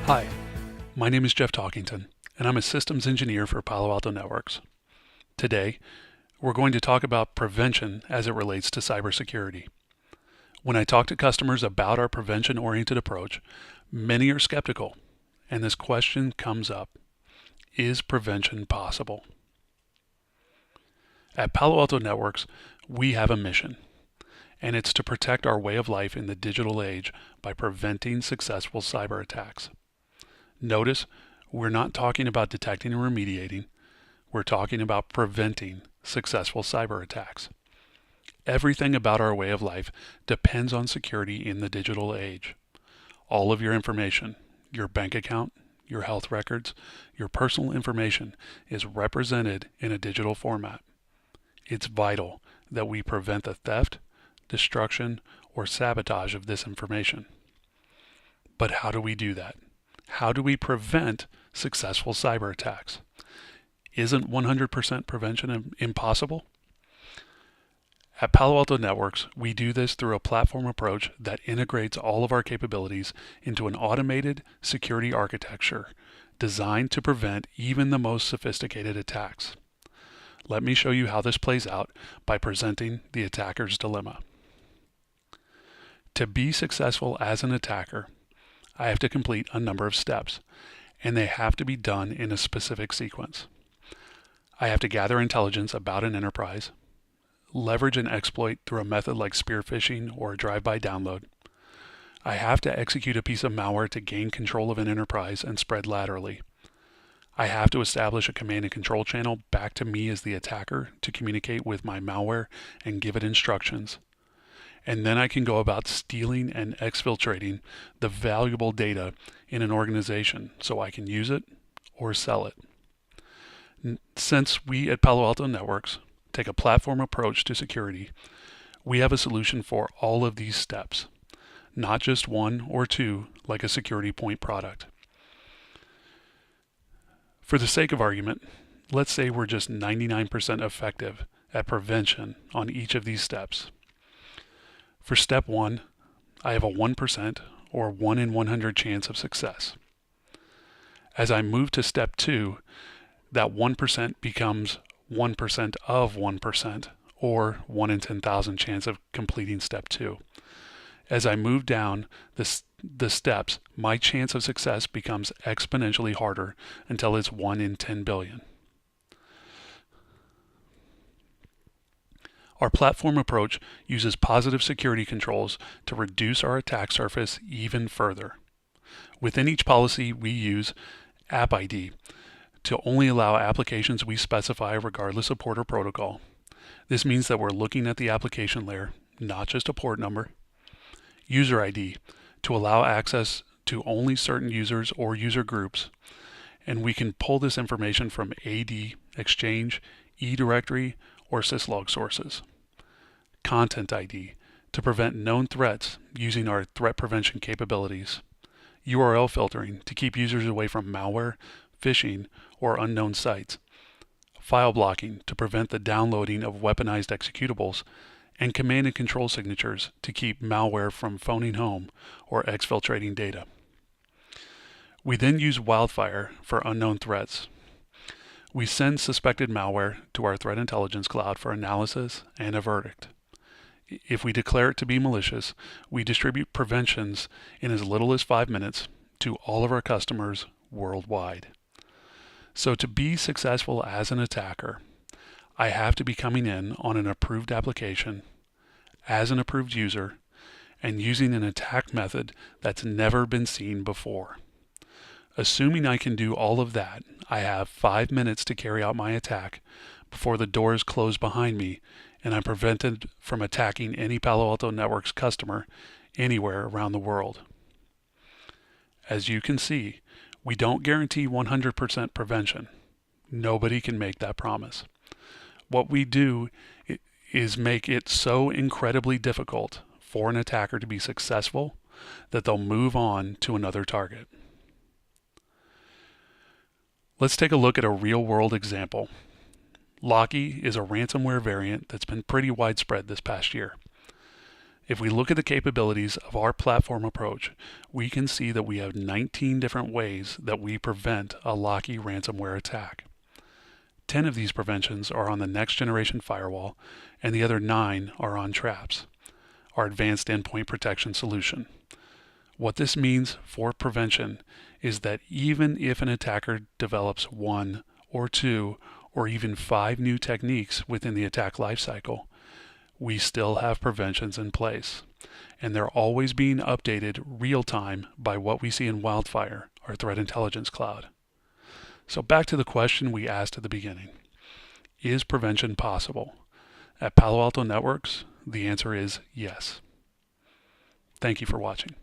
Hi, my name is Jeff Talkington, and I'm a systems engineer for Palo Alto Networks. Today, we're going to talk about prevention as it relates to cybersecurity. When I talk to customers about our prevention-oriented approach, many are skeptical, and this question comes up: is prevention possible? At Palo Alto Networks, we have a mission, and it's to protect our way of life in the digital age by preventing successful cyber attacks. Notice, we're not talking about detecting and remediating. We're talking about preventing successful cyber attacks. Everything about our way of life depends on security in the digital age. All of your information, your bank account, your health records, your personal information is represented in a digital format. It's vital that we prevent the theft, destruction, or sabotage of this information. But how do we do that? How do we prevent successful cyber attacks? Isn't 100% prevention impossible? At Palo Alto Networks, we do this through a platform approach that integrates all of our capabilities into an automated security architecture designed to prevent even the most sophisticated attacks. Let me show you how this plays out by presenting the attacker's dilemma. To be successful as an attacker, I have to complete a number of steps, and they have to be done in a specific sequence. I have to gather intelligence about an enterprise, leverage an exploit through a method like spear phishing or a drive-by download. I have to execute a piece of malware to gain control of an enterprise and spread laterally. I have to establish a command and control channel back to me as the attacker to communicate with my malware and give it instructions. And then I can go about stealing and exfiltrating the valuable data in an organization so I can use it or sell it. Since we at Palo Alto Networks take a platform approach to security, we have a solution for all of these steps, not just one or two like a security point product. For the sake of argument, let's say we're just 99% effective at prevention on each of these steps. For step 1, I have a 1% or 1 in 100 chance of success. As I move to step 2, that 1% becomes 1% of 1%, or 1 in 10,000 chance of completing step 2. As I move down the steps, my chance of success becomes exponentially harder until it's 1 in 10 billion. Our platform approach uses positive security controls to reduce our attack surface even further. Within each policy, we use App ID to only allow applications we specify regardless of port or protocol. This means that we're looking at the application layer, not just a port number. User ID to allow access to only certain users or user groups, and we can pull this information from AD, Exchange, eDirectory, or syslog sources. Content ID to prevent known threats using our threat prevention capabilities. URL filtering to keep users away from malware, phishing, or unknown sites. File blocking to prevent the downloading of weaponized executables, and command and control signatures to keep malware from phoning home or exfiltrating data. We then use Wildfire for unknown threats. We send suspected malware to our threat intelligence cloud for analysis and a verdict. If we declare it to be malicious, we distribute preventions in as little as 5 minutes to all of our customers worldwide. So to be successful as an attacker, I have to be coming in on an approved application, as an approved user, and using an attack method that's never been seen before. Assuming I can do all of that, I have 5 minutes to carry out my attack before the doors close behind me and I'm prevented from attacking any Palo Alto Networks customer anywhere around the world. As you can see, we don't guarantee 100% prevention. Nobody can make that promise. What we do is make it so incredibly difficult for an attacker to be successful that they'll move on to another target. Let's take a look at a real-world example. Locky is a ransomware variant that's been pretty widespread this past year. If we look at the capabilities of our platform approach, we can see that we have 19 different ways that we prevent a Locky ransomware attack. 10 of these preventions are on the next generation firewall, and the other 9 are on Traps, our advanced endpoint protection solution. What this means for prevention is that even if an attacker develops 1 or 2 or even 5 new techniques within the attack lifecycle, we still have preventions in place, and they're always being updated real time by what we see in Wildfire, our threat intelligence cloud. So back to the question we asked at the beginning. Is prevention possible? At Palo Alto Networks, the answer is yes. Thank you for watching.